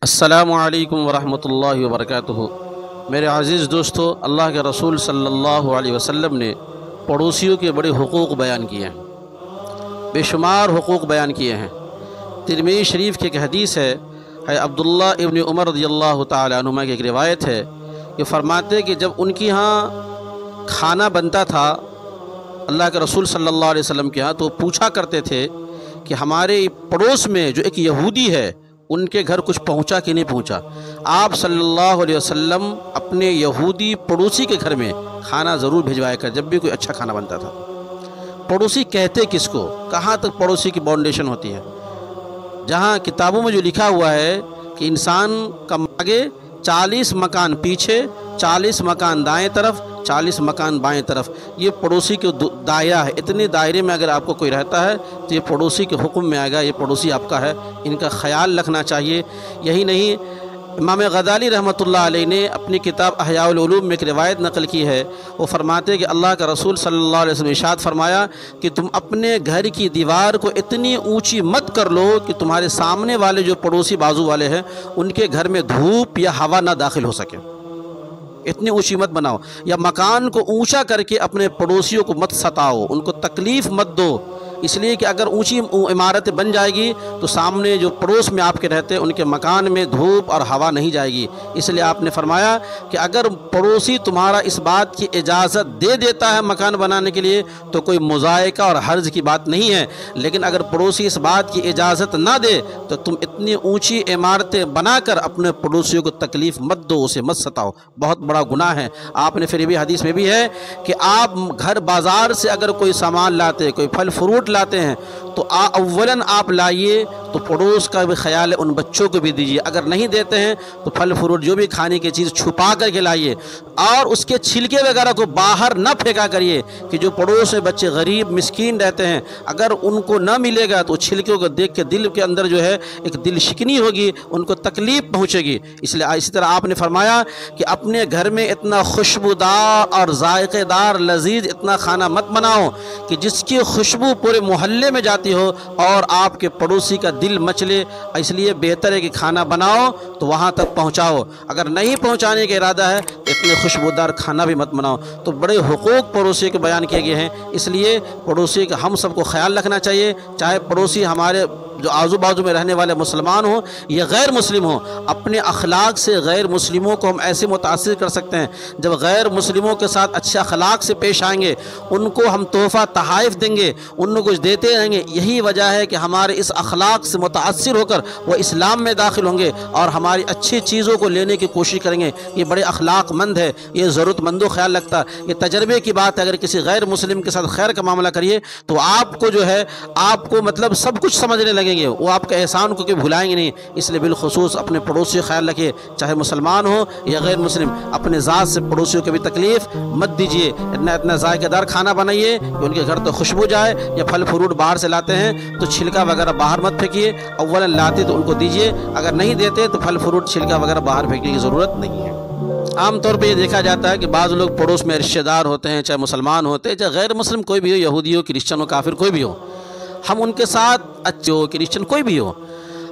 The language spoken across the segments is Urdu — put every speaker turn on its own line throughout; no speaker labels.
السلام علیکم ورحمۃ اللہ وبرکاتہ۔ میرے عزیز دوستو، اللہ کے رسول صلی اللہ علیہ وسلم نے پڑوسیوں کے بڑے حقوق بیان کیے ہیں، بے شمار حقوق بیان کیے ہیں۔ ترمذی شریف کی ایک حدیث ہے عبداللہ ابن عمر رضی اللہ تعالی عنہما کی ایک روایت ہے کہ فرماتے کہ جب ان کی ہاں کھانا بنتا تھا اللہ کے رسول صلی اللہ علیہ وسلم کے ہاں، تو پوچھا کرتے تھے کہ ہمارے پڑوس میں جو ایک یہودی ہے ان کے گھر کچھ پہنچا کہ نہیں پہنچا۔ آپ صلی اللہ علیہ وسلم اپنے یہودی پڑوسی کے گھر میں کھانا ضرور بھجوایا کر جب بھی کوئی اچھا کھانا بنتا تھا۔ پڑوسی کہتے کس کو، کہاں تک پڑوسی کی باؤنڈیشن ہوتی ہے؟ جہاں کتابوں میں جو لکھا ہوا ہے کہ انسان کا آگے 40 مکان پیچھے، 40 مکان دائیں طرف، 40 مکان بائیں طرف، یہ پڑوسی کے دائرہ ہے۔ اتنے دائرے میں اگر آپ کو کوئی رہتا ہے تو یہ پڑوسی کے حکم میں آئے گا، یہ پڑوسی آپ کا ہے، ان کا خیال رکھنا چاہیے۔ یہی نہیں، امام غزالی رحمۃ اللہ علیہ نے اپنی کتاب احیاء العلوم میں ایک روایت نقل کی ہے، وہ فرماتے کہ اللہ کا رسول صلی اللہ علیہ وسلم ارشاد فرمایا کہ تم اپنے گھر کی دیوار کو اتنی اونچی مت کر لو کہ تمہارے سامنے والے جو پڑوسی بازو والے ہیں ان کے گھر میں دھوپ یا ہوا نہ داخل ہو سکے۔ اتنی اونچی مت بناؤ، یا مکان کو اونچا کر کے اپنے پڑوسیوں کو مت ستاؤ، ان کو تکلیف مت دو، اس لیے کہ اگر اونچی عمارت بن جائے گی تو سامنے جو پڑوس میں آپ کے رہتے ہیں ان کے مکان میں دھوپ اور ہوا نہیں جائے گی۔ اس لیے آپ نے فرمایا کہ اگر پڑوسی تمہارا اس بات کی اجازت دے دیتا ہے مکان بنانے کے لیے تو کوئی مضائقہ اور حرج کی بات نہیں ہے، لیکن اگر پڑوسی اس بات کی اجازت نہ دے تو تم اتنی اونچی عمارتیں بنا کر اپنے پڑوسیوں کو تکلیف مت دو، اسے مت ستاؤ، بہت بڑا گناہ ہے۔ آپ نے پھر بھی حدیث میں بھی ہے کہ آپ گھر بازار سے اگر کوئی سامان لاتے، کوئی پھل فروٹ لاتے ہیں تو اولاً آپ لائیے تو پڑوس کا بھی خیال ہے، ان بچوں کو بھی دیجیے۔ اگر نہیں دیتے ہیں تو پھل فروٹ جو بھی کھانے کی چیز چھپا کر کے لائیے، اور اس کے چھلکے وغیرہ کو باہر نہ پھینکا کریے کہ جو پڑوس میں بچے غریب مسکین رہتے ہیں اگر ان کو نہ ملے گا تو چھلکوں کو دیکھ کے دل کے اندر جو ہے ایک دل شکنی ہوگی، ان کو تکلیف پہنچے گی۔ اس لیے اسی طرح آپ نے فرمایا کہ اپنے گھر میں اتنا خوشبودار اور ذائقے دار لذیذ اتنا کھانا مت بناؤ کہ جس کی خوشبو پورے محلے میں جاتی ہو اور آپ کے پڑوسی کا دل مچلے۔ اس لیے بہتر ہے کہ کھانا بناؤ تو وہاں تک پہنچاؤ، اگر نہیں پہنچانے کا ارادہ ہے اتنے خوشبودار کھانا بھی مت بناؤ۔ تو بڑے حقوق پڑوسی کے بیان کیے گئے ہیں، اس لیے پڑوسی کا ہم سب کو خیال رکھنا چاہیے، چاہے پڑوسی ہمارے جو آزو بازو میں رہنے والے مسلمان ہوں یا غیر مسلم ہوں۔ اپنے اخلاق سے غیر مسلموں کو ہم ایسے متاثر کر سکتے ہیں، جب غیر مسلموں کے ساتھ اچھے اخلاق سے پیش آئیں گے، ان کو ہم تحفہ تحائف دیں گے، ان کو کچھ دیتے رہیں گے، یہی وجہ ہے کہ ہمارے اس اخلاق سے متاثر ہو کر وہ اسلام میں داخل ہوں گے اور ہماری اچھی چیزوں کو لینے کی کوشش کریں گے۔ یہ بڑے اخلاق مند ہے، یہ ضرورت مندوں خیال رکھتا ہے، یہ تجربے کی بات ہے۔ اگر کسی غیر مسلم کے ساتھ خیر کا معاملہ کریے تو آپ کو جو ہے آپ کو مطلب سب کچھ سمجھنے لگیں گے، وہ آپ کے احسان کو کبھی بھلائیں گے نہیں۔ اس لیے بالخصوص اپنے پڑوسی کا خیال رکھیے، چاہے مسلمان ہو یا غیر مسلم، اپنے ذات سے پڑوسیوں کو بھی تکلیف مت دیجیے۔ اتنا ذائقہ دار کھانا بنائیے کہ ان کے گھر تو خوشبو جائے، یا پھل فروٹ باہر سے لاتے ہیں تو چھلکا وغیرہ باہر مت پھینکیے، اولا لاتے تو ان کو دیجیے، اگر نہیں دیتے تو پھل فروٹ چھلکا وغیرہ باہر پھینکنے کی ضرورت نہیں ہے۔ عام طور پہ یہ دیکھا جاتا ہے کہ بعض لوگ پڑوس میں رشتہ دار ہوتے ہیں، چاہے مسلمان ہوتے ہیں، چاہے غیر مسلم کوئی بھی ہو، یہودی ہو، کرسچن ہو، کافر کوئی بھی ہو، ہم ان کے ساتھ اچھے ہو، کرسچن کوئی بھی ہو،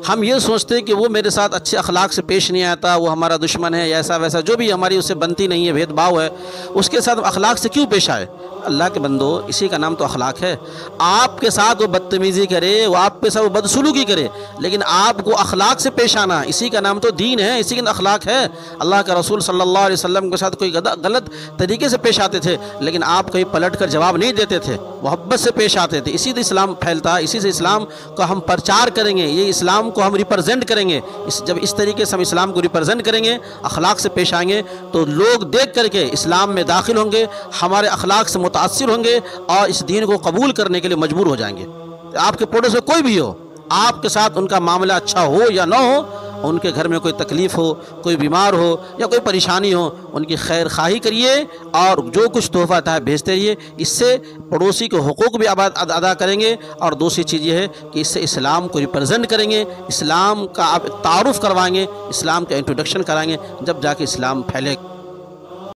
ہم یہ سوچتے ہیں کہ وہ میرے ساتھ اچھے اخلاق سے پیش نہیں آتا، وہ ہمارا دشمن ہے، ایسا ویسا جو بھی ہماری اس سے بنتی نہیں ہے، بھید بھاؤ ہے، اس کے ساتھ اخلاق سے کیوں پیش آئے؟ اللہ کے بندو، اسی کا نام تو اخلاق ہے۔ آپ کے ساتھ وہ بدتمیزی کرے، وہ آپ کے ساتھ وہ بدسلوکی کرے، لیکن آپ کو اخلاق سے پیش آنا، اسی کا نام تو دین ہے، اسی کا اخلاق ہے۔ اللہ کا رسول صلی اللہ علیہ وسلم کے ساتھ کوئی غلط طریقے سے پیش آتے تھے لیکن آپ کہیں پلٹ کر جواب نہیں دیتے تھے، محبت سے پیش آتے تھے۔ اسی سے اسلام پھیلتا ہے، اسی سے اسلام کا ہم پرچار کریں گے، یہ اسلام کو ہم ریپرزینٹ کریں گے۔ جب اس طریقے سے ہم اسلام کو ریپرزینٹ کریں گے، اخلاق سے پیش آئیں گے، تو لوگ دیکھ کر کے اسلام میں داخل ہوں گے، ہمارے اخلاق سے متاثر ہوں گے اور اس دین کو قبول کرنے کے لیے مجبور ہو جائیں گے۔ آپ کے پڑوس میں کوئی بھی ہو، آپ کے ساتھ ان کا معاملہ اچھا ہو یا نہ ہو، ان کے گھر میں کوئی تکلیف ہو، کوئی بیمار ہو یا کوئی پریشانی ہو، ان کی خیر خواہی کریے اور جو کچھ تحفہ تھا بھیجتے رہیے۔ اس سے پڑوسی کے حقوق بھی ادا کریں گے، اور دوسری چیز یہ ہے کہ اس سے اسلام کو ریپرزینٹ کریں گے، اسلام کا آپ تعارف کروائیں گے، اسلام کا انٹروڈکشن کرائیں گے، جب جا کے اسلام پھیلے۔